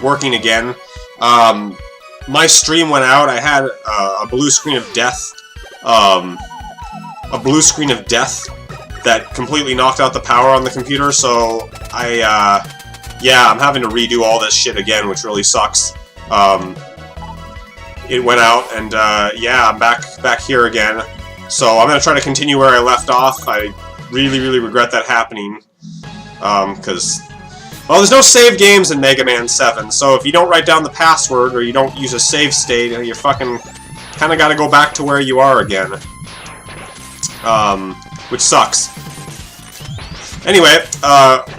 working again. My stream went out. I had a blue screen of death. A blue screen of death that completely knocked out the power on the computer, so yeah, I'm having to redo all this shit again, which really sucks. It went out, and yeah, I'm back here again. So I'm gonna try to continue where I left off. I really regret that happening, because well, there's no save games in Mega Man 7. So if you don't write down the password or you don't use a save state, you fucking kind of got to go back to where you are again, which sucks. Anyway,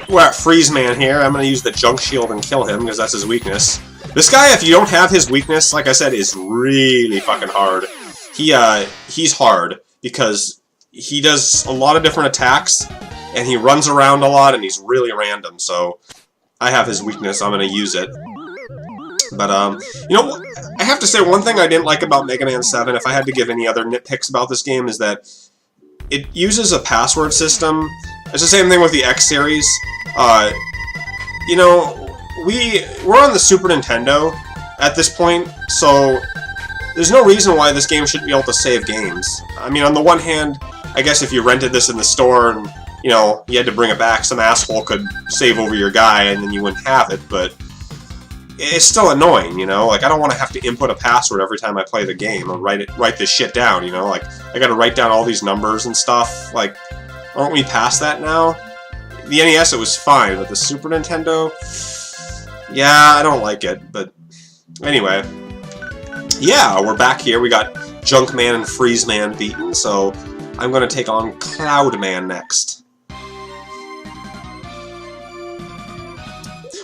we're at Freeze Man here. I'm gonna use the junk shield and kill him because that's his weakness. This guy, if you don't have his weakness, like I said, is really fucking hard. He's hard because he does a lot of different attacks, and he runs around a lot, and he's really random, so I have his weakness, I'm gonna use it. But, you know, I have to say one thing I didn't like about Mega Man 7, if I had to give any other nitpicks about this game, is that it uses a password system. It's the same thing with the X series. You know, we're on the Super Nintendo at this point, so there's no reason why this game shouldn't be able to save games. I mean, on the one hand, I guess if you rented this in the store and, you know, you had to bring it back, some asshole could save over your guy and then you wouldn't have it, but it's still annoying, you know? Like, I don't want to have to input a password every time I play the game or write this shit down, you know? Like, I gotta write down all these numbers and stuff. Like, aren't we past that now? The NES, it was fine, but the Super Nintendo, yeah, I don't like it, but anyway. Yeah, we're back here. We got Junkman and Freeze Man beaten, so I'm gonna take on Cloud Man next.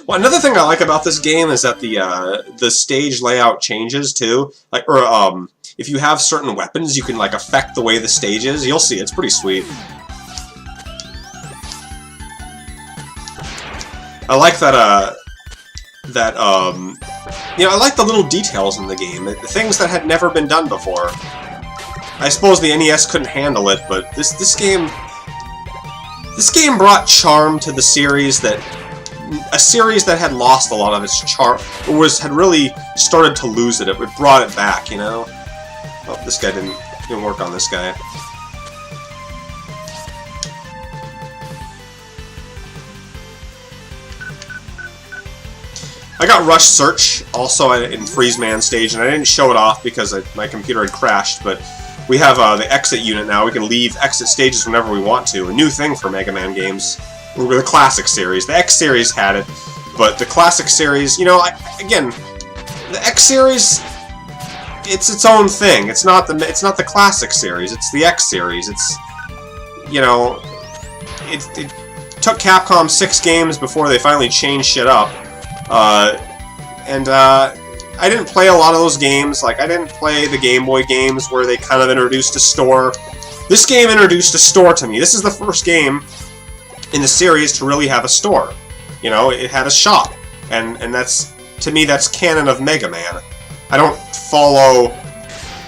Well, another thing I like about this game is that the stage layout changes too. Like, if you have certain weapons, you can like affect the way the stage is. You'll see, it's pretty sweet. I like that. You know, I like the little details in the game, the things that had never been done before. I suppose the NES couldn't handle it, but this game brought charm to the series a series that had lost a lot of its charm, or had really started to lose it. It brought it back, you know? Oh, this guy didn't work on this guy. I got Rush Search also in Freeze Man stage, and I didn't show it off because my computer had crashed, but we have the exit unit now. We can leave exit stages whenever we want to. A new thing for Mega Man games. The classic series. The X series had it, but the classic series, you know, again, the X series, it's its own thing. It's not the classic series. It's the X series. It's, you know, it took Capcom 6 games before they finally changed shit up. I didn't play a lot of those games. Like, I didn't play the Game Boy games where they kind of introduced a store. This game introduced a store to me. This is the first game in the series to really have a store. You know, it had a shop. And that's, to me, that's canon of Mega Man. I don't follow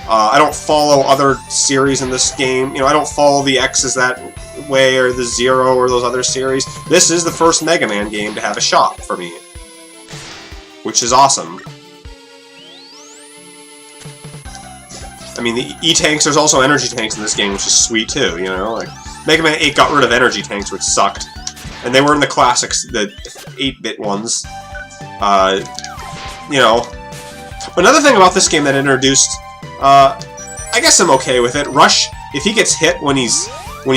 other series in this game. You know, I don't follow the X's that way, or the Zero, or those other series. This is the first Mega Man game to have a shop for me, which is awesome. I mean, the E-Tanks, there's also energy tanks in this game, which is sweet too, you know? Like, Mega Man 8 got rid of energy tanks, which sucked. And they were in the classics, the 8-bit ones. You know. Another thing about this game that introduced, I guess I'm okay with it. Rush, if he gets hit when you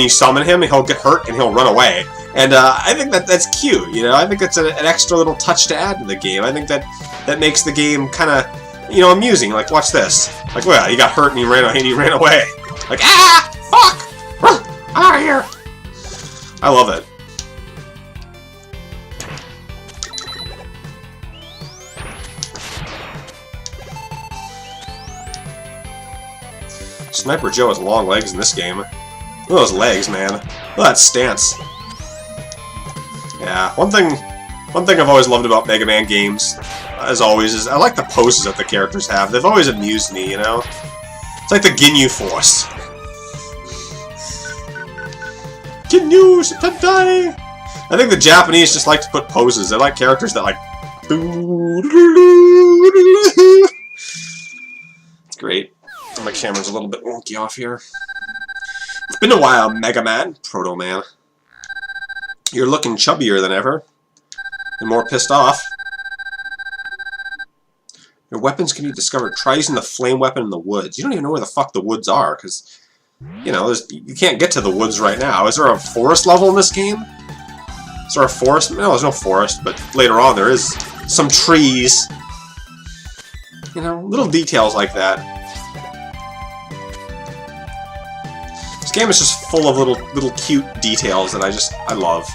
summon him, he'll get hurt and he'll run away. And I think that's cute, you know? I think that's an extra little touch to add to the game. I think that makes the game kind of, you know, amusing. Like, watch this. Like, well, he got hurt and he ran away. Like, ah! Fuck! I'm out of here! I love it. Sniper Joe has long legs in this game. Look at those legs, man. Look at that stance. Yeah, one thing I've always loved about Mega Man games, as always, is I like the poses that the characters have. They've always amused me, you know? It's like the Ginyu Force. Ginyu Tadai! I think the Japanese just like to put poses. They like characters that, like, It's great. My camera's a little bit wonky off here. It's been a while, Mega Man, Proto Man. You're looking chubbier than ever, and more pissed off. Your weapons can be discovered. Try using the flame weapon in the woods. You don't even know where the fuck the woods are, because, you know, you can't get to the woods right now. Is there a forest level in this game? Is there a forest? No, there's no forest, but later on there is some trees. You know, little details like that. This game is just full of little cute details that I love.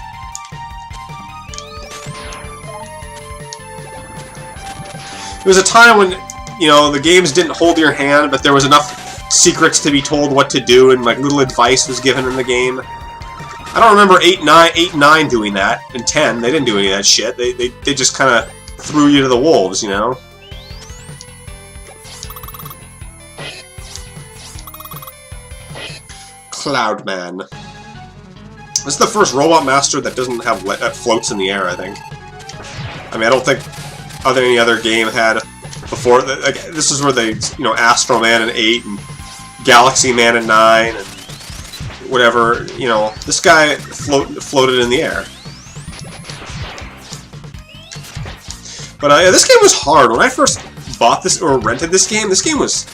There was a time when, you know, the games didn't hold your hand, but there was enough secrets to be told what to do, and like little advice was given in the game. I don't remember 8, 9 doing that, and 10, they didn't do any of that shit. They just kind of threw you to the wolves, you know? Cloudman. This is the first Robot Master that doesn't have that floats in the air, I think. I mean, I don't think any other game had before. Like, this is where they, you know, Astro Man in 8 and Galaxy Man in 9 and whatever. You know, this guy floated in the air. But yeah, this game was hard. When I first bought this or rented this game was.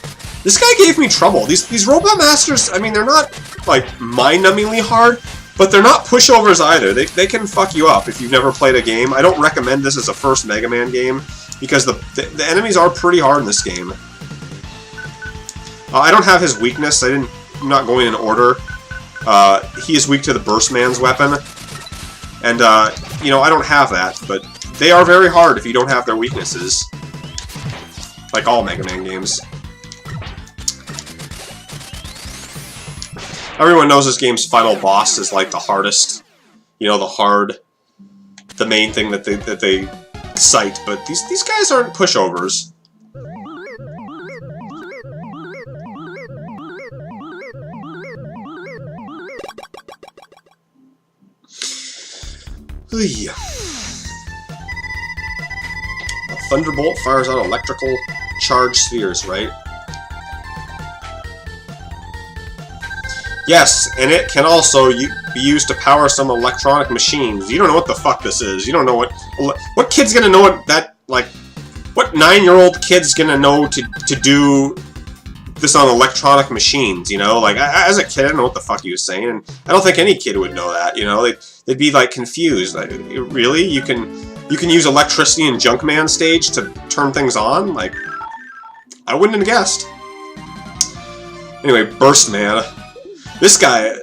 This guy gave me trouble. These Robot Masters, I mean, they're not like mind-numbingly hard, but they're not pushovers either. They can fuck you up if you've never played a game. I don't recommend this as a first Mega Man game, because the enemies are pretty hard in this game. I don't have his weakness. I'm not going in order. He is weak to the Burst Man's weapon. And, you know, I don't have that, but they are very hard if you don't have their weaknesses. Like all Mega Man games. Everyone knows this game's final boss is like the hardest, you know, the main thing that they cite. But these guys aren't pushovers. A thunderbolt fires out electrical charged spheres, right? Yes, and it can also be used to power some electronic machines. You don't know what the fuck this is. You don't know what kid's gonna know what that, like, what 9-year-old kid's gonna know to do this on electronic machines, you know? Like, as a kid, I don't know what the fuck he was saying, and I don't think any kid would know that, you know? They'd be, like, confused. Like, really? You can use electricity in Junkman stage to turn things on? Like, I wouldn't have guessed. Anyway, Burst Man. This guy,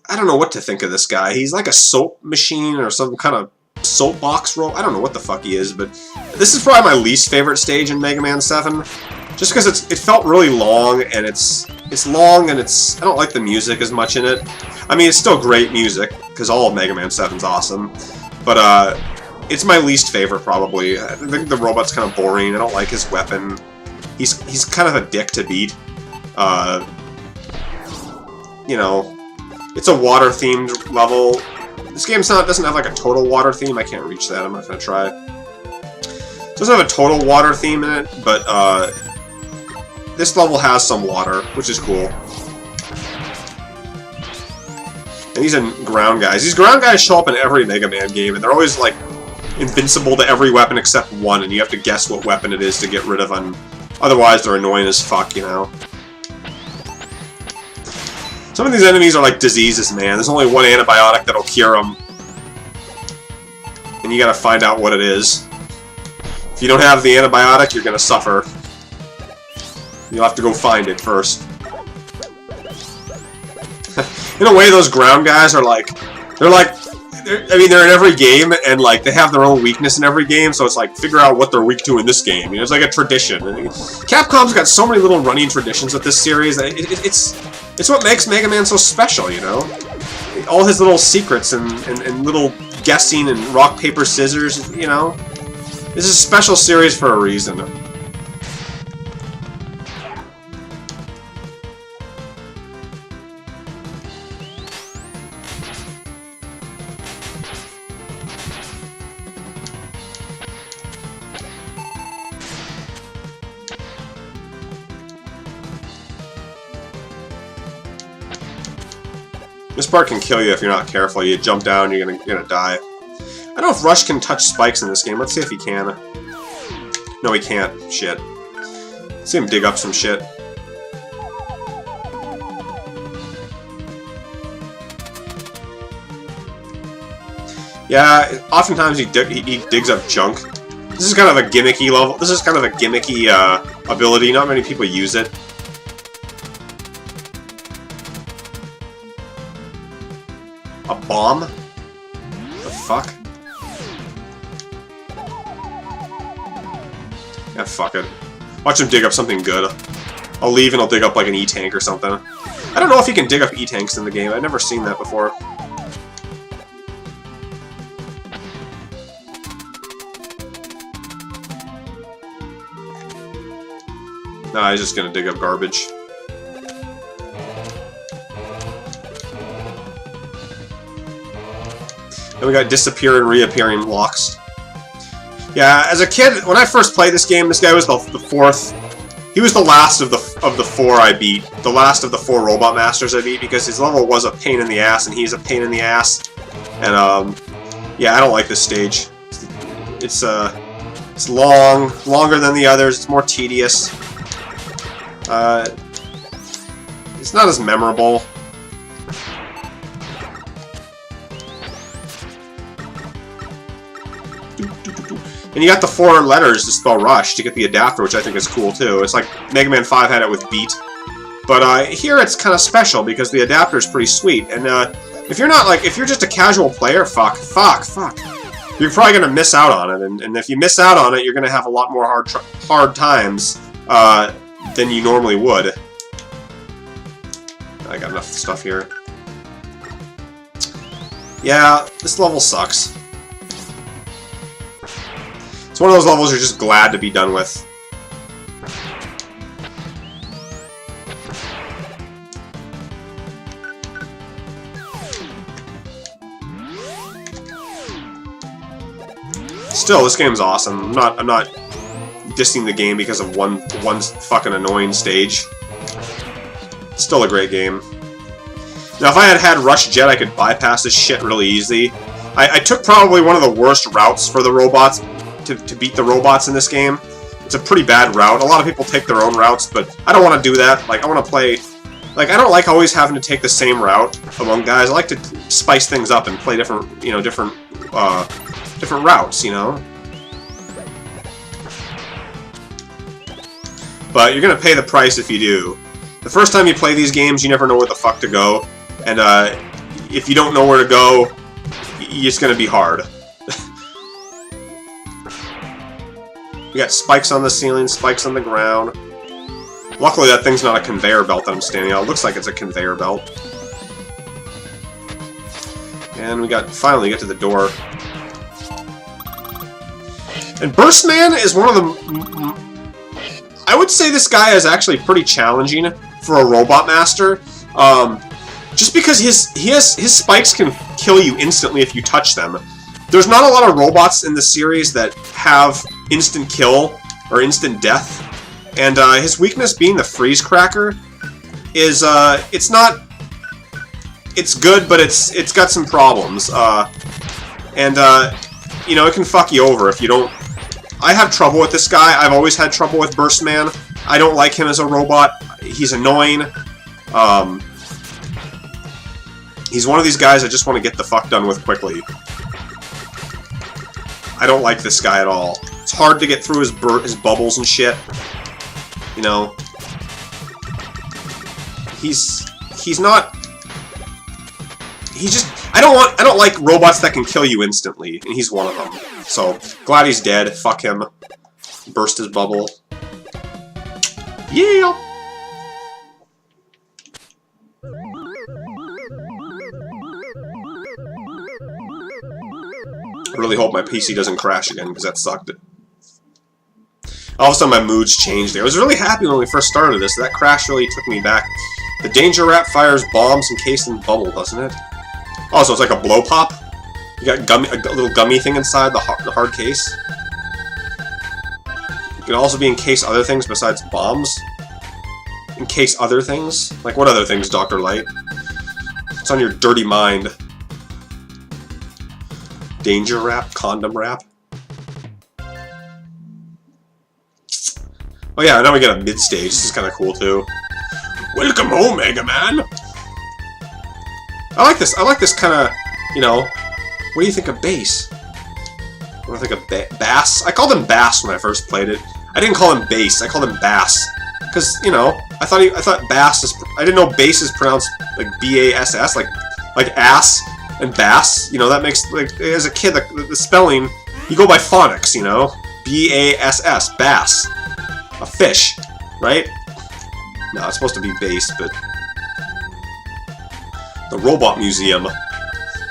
I don't know what to think of this guy. He's like a soap machine or some kind of soapbox rope. I don't know what the fuck he is, but this is probably my least favorite stage in Mega Man 7. Just because it felt really long, and it's long, and I don't like the music as much in it. I mean, it's still great music, because all of Mega Man 7's awesome. But, it's my least favorite, probably. I think the robot's kind of boring. I don't like his weapon. He's kind of a dick to beat. You know, it's a water-themed level. This game doesn't have like a total water theme. I can't reach that. I'm not gonna try. It doesn't have a total water theme in it, but this level has some water, which is cool. And these are ground guys. These ground guys show up in every Mega Man game, and they're always like invincible to every weapon except one, and you have to guess what weapon it is to get rid of them. Otherwise, they're annoying as fuck, you know. Some of these enemies are like diseases, man. There's only one antibiotic that'll cure them. And you gotta find out what it is. If you don't have the antibiotic, you're gonna suffer. You'll have to go find it first. In a way, those ground guys are like... I mean, they're in every game, and like they have their own weakness in every game, so it's like, figure out what they're weak to in this game. You know, it's like a tradition. Capcom's got so many little running traditions with this series. It's what makes Mega Man so special, you know? All his little secrets and little guessing and rock, paper, scissors, you know? This is a special series for a reason. This part can kill you if you're not careful. You jump down, you're gonna die. I don't know if Rush can touch spikes in this game. Let's see if he can. No, he can't. Shit. Let's see him dig up some shit. Yeah, oftentimes he digs up junk. This is kind of a gimmicky level. This is kind of a gimmicky ability. Not many people use it. A bomb? The fuck? Yeah, fuck it. Watch him dig up something good. I'll leave and I'll dig up like an E-tank or something. I don't know if you can dig up E-tanks in the game. I've never seen that before. Nah, he's just gonna dig up garbage. Then we got disappear and reappearing blocks. Yeah, as a kid, when I first played this game, this guy was the fourth. He was the last of the four I beat. The last of the 4 Robot Masters I beat, because his level was a pain in the ass, and he's a pain in the ass. And yeah, I don't like this stage. It's longer than the others. It's more tedious. It's not as memorable. And you got the 4 letters to spell Rush to get the adapter, which I think is cool too. It's like Mega Man 5 had it with Beat. But here it's kind of special because the adapter is pretty sweet. And if you're just a casual player, fuck. You're probably going to miss out on it. And if you miss out on it, you're going to have a lot more hard times than you normally would. I got enough stuff here. Yeah, this level sucks. It's one of those levels you're just glad to be done with. Still, this game's awesome. I'm not dissing the game because of one fucking annoying stage. It's still a great game. Now, if I had Rush Jet, I could bypass this shit really easy. I took probably one of the worst routes for the robots to beat the robots in this game. It's a pretty bad route. A lot of people take their own routes, but I don't want to do that. Like, I want to play... Like, I don't like always having to take the same route among guys. I like to spice things up and play different, you know, different routes, you know? But you're gonna pay the price if you do. The first time you play these games, you never know where the fuck to go. And, if you don't know where to go, it's gonna be hard. We got spikes on the ceiling, spikes on the ground. Luckily, that thing's not a conveyor belt that I'm standing on. It looks like it's a conveyor belt. And we finally get to the door. And Burstman is one of the... I would say this guy is actually pretty challenging for a Robot Master. Just because his spikes can kill you instantly if you touch them. There's not a lot of robots in the series that have instant kill or instant death. And his weakness being the freeze cracker is it's not... It's good, but it's got some problems. You know, it can fuck you over if you don't... I have trouble with this guy. I've always had trouble with Burstman. I don't like him as a robot. He's annoying. He's one of these guys I just want to get the fuck done with quickly. I don't like this guy at all. It's hard to get through his bubbles and shit. You know, he's not. He's just. I don't like robots that can kill you instantly, and he's one of them. So glad he's dead. Fuck him. Burst his bubble. Yeah. I really hope my PC doesn't crash again, because that sucked. All of a sudden my mood's changed there. I was really happy when we first started this. That crash really took me back. The Danger Rat fires bombs encased in bubble, doesn't it? Oh, so it's like a blow pop? You got a little gummy thing inside the hard case? It can also be encased other things besides bombs? Encase other things? Like what other things, Dr. Light? What's on your dirty mind? Danger wrap? Condom wrap? Oh yeah, now we get a mid-stage. This is kind of cool too. Welcome home, Mega Man! I like this. I like this kind of, you know... What do you think of bass? What do I think of bass? I called him Bass when I first played it. I didn't call him bass. I called him Bass. Because, you know, I thought bass is... I didn't know bass is pronounced like B-A-S-S, like ass and bass. You know, that makes, like, as a kid, the spelling, you go by phonics, you know? B-A-S-S, bass. A fish, right? No, it's supposed to be bass, but... The Robot Museum.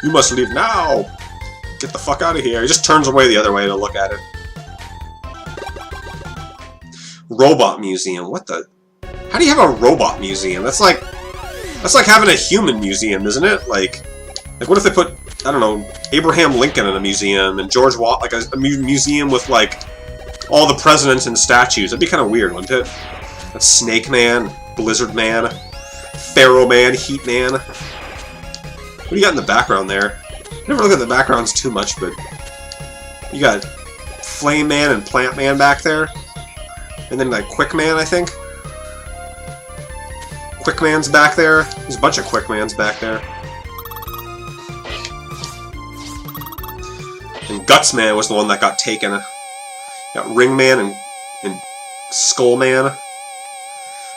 You must leave now! Get the fuck out of here. He just turns away the other way to look at it. Robot Museum. What the... How do you have a robot museum? That's like having a human museum, isn't it? Like what if they put, I don't know, Abraham Lincoln in a museum and George Watt, like a museum with like all the presidents and statues? That'd be kind of weird, wouldn't it? That's Snake Man, Blizzard Man, Pharaoh Man, Heat Man. What do you got in the background there? I never look at the backgrounds too much, but you got Flame Man and Plant Man back there. And then like Quick Man, I think. Quick Man's back there. There's a bunch of Quick Mans back there. And Guts Man was the one that got taken. Got Ring Man and Skull Man.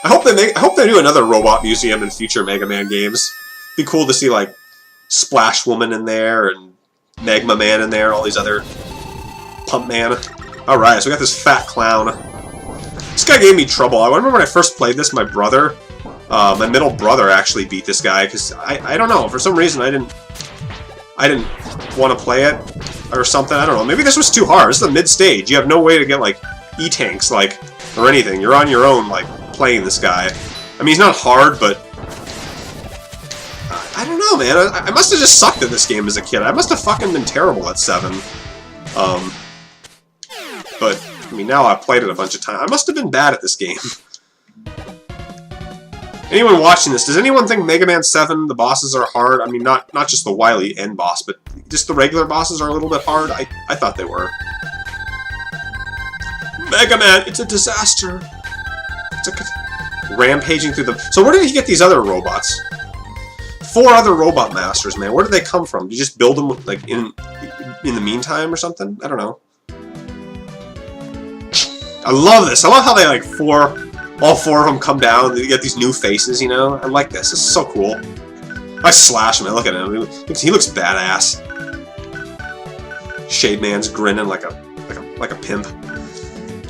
I hope they do another robot museum in future Mega Man games. It'd be cool to see like Splash Woman in there and Magma Man in there, all these other Pump Man. Alright, so we got this fat clown. This guy gave me trouble. I remember when I first played this, my brother, my middle brother actually beat this guy, because I don't know, for some reason I didn't want to play it, or something, I don't know. Maybe this was too hard. This is the mid-stage. You have no way to get, like, E-tanks, like, or anything. You're on your own, like, playing this guy. I mean, he's not hard, but... I don't know, man. I must have just sucked at this game as a kid. I must have fucking been terrible at 7. But... I mean, now I've played it a bunch of times. I must have been bad at this game. Anyone watching this, does anyone think Mega Man 7, the bosses are hard? I mean, not just the Wily end boss, but just the regular bosses are a little bit hard? I thought they were. Mega Man, it's a disaster. It's a... Rampaging through the... So where did he get these other robots? 4 other robot masters, man. Where did they come from? Did you just build them, like, in the meantime or something? I don't know. I love this. I love how they, like, all 4 of them come down and you get these new faces, you know? I like this. This is so cool. I slash him. I look at him. He looks badass. Shade Man's grinning like a pimp.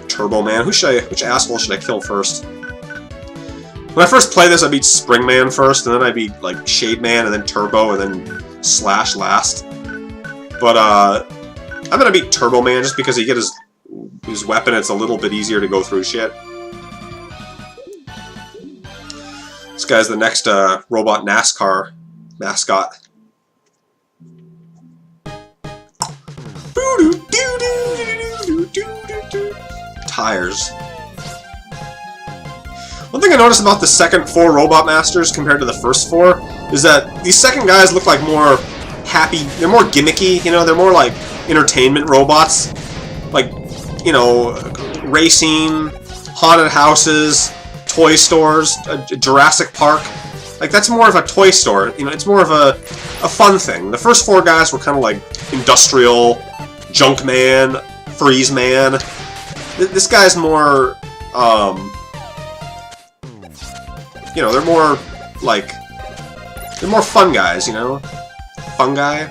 Turbo Man. Which asshole should I kill first? When I first played this, I beat Spring Man first, and then I beat, like, Shade Man, and then Turbo, and then Slash last. But, I'm gonna beat Turbo Man just because he get his weapon, it's a little bit easier to go through shit. This guy's the next robot NASCAR mascot. Tires. One thing I noticed about the second 4 Robot Masters compared to the first 4 is that these second guys look like more happy, they're more gimmicky, you know, they're more like entertainment robots. Like, you know, racing, haunted houses, toy stores, Jurassic Park. Like, that's more of a toy store, you know, it's more of a fun thing. The first 4 guys were kind of like industrial, Junk Man, Freeze Man. This guy's more, you know, they're more, like, they're more fun guys, you know? Fun guy.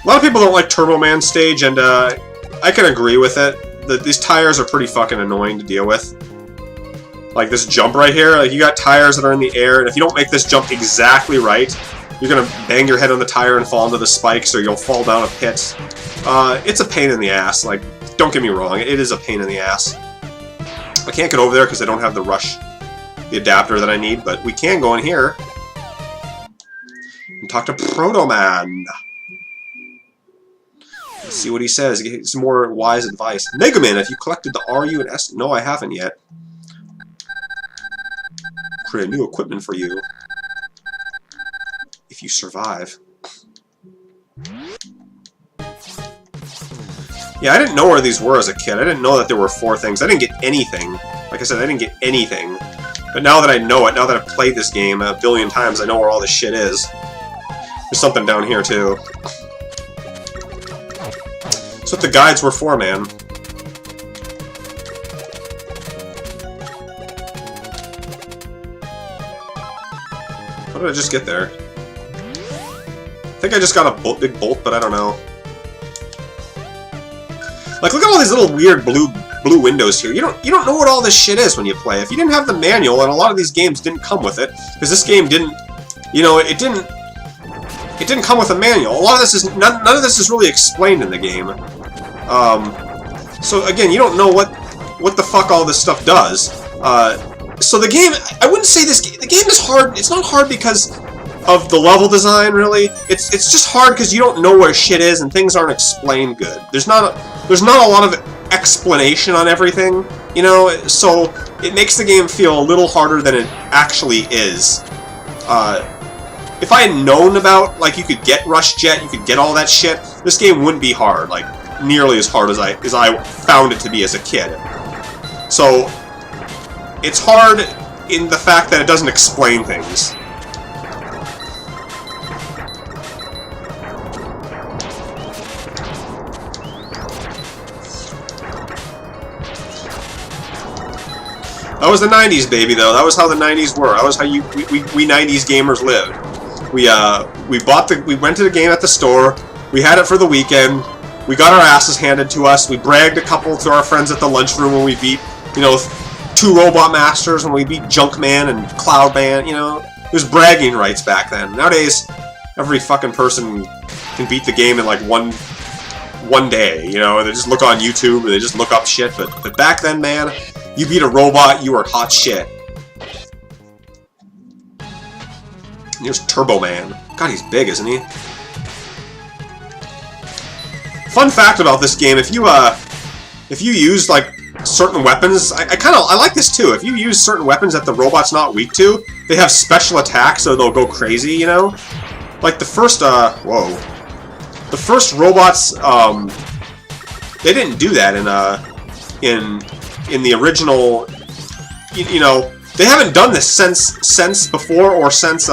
A lot of people don't like Turbo Man stage, and I can agree with it. These tires are pretty fucking annoying to deal with. Like this jump right here, like you got tires that are in the air, and if you don't make this jump exactly right, you're gonna bang your head on the tire and fall into the spikes, or you'll fall down a pit. It's a pain in the ass, like, don't get me wrong, it is a pain in the ass. I can't get over there because I don't have the the adapter that I need, but we can go in here and talk to Proto Man. Let's see what he says. Get some more wise advice. Mega Man, have you collected the RU and S? No, I haven't yet. create new equipment for you. If you survive. Yeah, I didn't know where these were as a kid. I didn't know that there were 4 things. I didn't get anything. Like I said, I didn't get anything. But now that I know it, now that I've played this game a billion times, I know where all this shit is. There's something down here, too. That's what the guides were for, man. How did I just get there? I think I just got a big bolt, but I don't know. Like, look at all these little weird blue windows here. You don't know what all this shit is when you play. If you didn't have the manual, and a lot of these games didn't come with it, because this game didn't, you know, it didn't come with a manual. A lot of this is none of this is really explained in the game. So again, you don't know what the fuck all this stuff does. So the game, I wouldn't say the game is hard. It's not hard because of the level design, really. It's just hard because you don't know where shit is and things aren't explained good. There's not a lot of explanation on everything, you know, so it makes the game feel a little harder than it actually is. If I had known about, like, you could get Rush Jet, you could get all that shit, this game wouldn't be hard, like, nearly as hard as I found it to be as a kid. So, it's hard in the fact that it doesn't explain things. That was the 90s, baby, though. That was how the 90s were. That was how we 90s gamers lived. We went to the game at the store. We had it for the weekend. We got our asses handed to us. We bragged a couple to our friends at the lunchroom when we beat, you know, 2 Robot Masters, when we beat Junkman and Cloudman, you know. It was bragging rights back then. Nowadays, every fucking person can beat the game in like one day, you know. They just look on YouTube or they just look up shit. But back then, man, you beat a robot, you were hot shit. And here's Turbo Man. God, he's big, isn't he? Fun fact about this game: if you use like certain weapons, I like this too. If you use certain weapons that the robot's not weak to, they have special attacks, so they'll go crazy. You know, like the first the first robots, they didn't do that in the original. You know, they haven't done this since before or since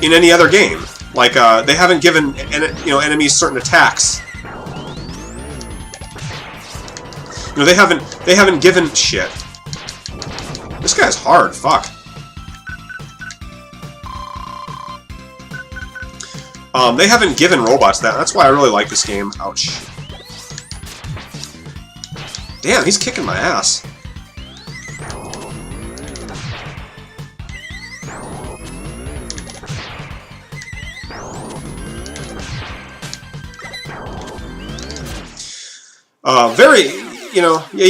in any other game. Like they haven't given enemies certain attacks. You know, they haven't given shit. This guy's hard. Fuck. They haven't given robots that. That's why I really like this game. Ouch. Damn, he's kicking my ass. Very, you know, yeah,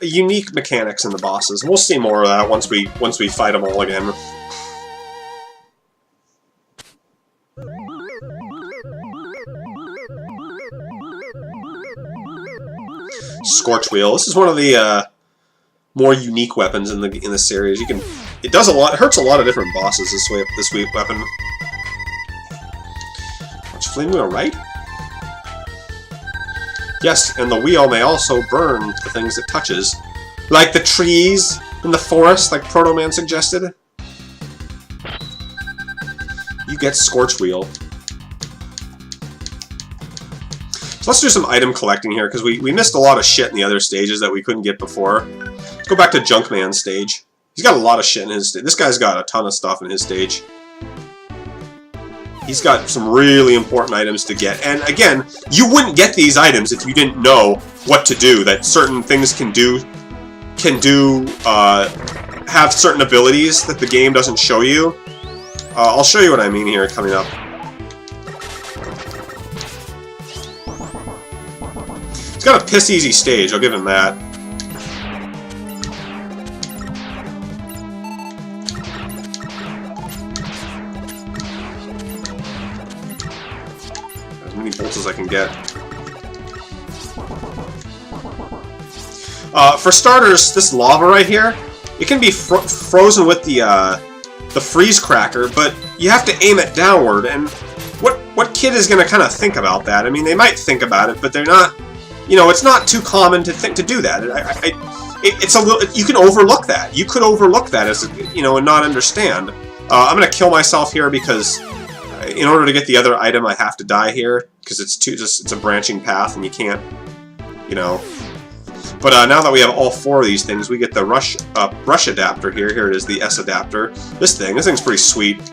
unique mechanics in the bosses. We'll see more of that once we fight them all again. Scorch Wheel. This is one of the more unique weapons in the series. It does a lot. It hurts a lot of different bosses. This weapon. Watch flame wheel, right? Yes, and the wheel may also burn the things it touches. Like the trees in the forest, like Proto Man suggested. You get Scorch Wheel. So let's do some item collecting here, because we missed a lot of shit in the other stages that we couldn't get before. Let's go back to Junkman's stage. He's got a lot of shit in his stage. This guy's got a ton of stuff in his stage. He's got some really important items to get. And again, you wouldn't get these items if you didn't know what to do. That certain things have certain abilities that the game doesn't show you. I'll show you what I mean here coming up. It's got a piss easy stage, I'll give him that. As many bolts as I can get. For starters, this lava right here, it can be frozen with the freeze cracker, but you have to aim it downward, and what kid is going to kind of think about that? I mean, they might think about it, but they're not, you know, it's not too common to think to do that. It's a little, you can overlook that. You could overlook that as, you know, and not understand. I'm going to kill myself here because in order to get the other item, I have to die here because it's a branching path and you can't, you know. But now that we have all 4 of these things, we get the rush adapter here. Here it is, the S adapter. This thing's pretty sweet.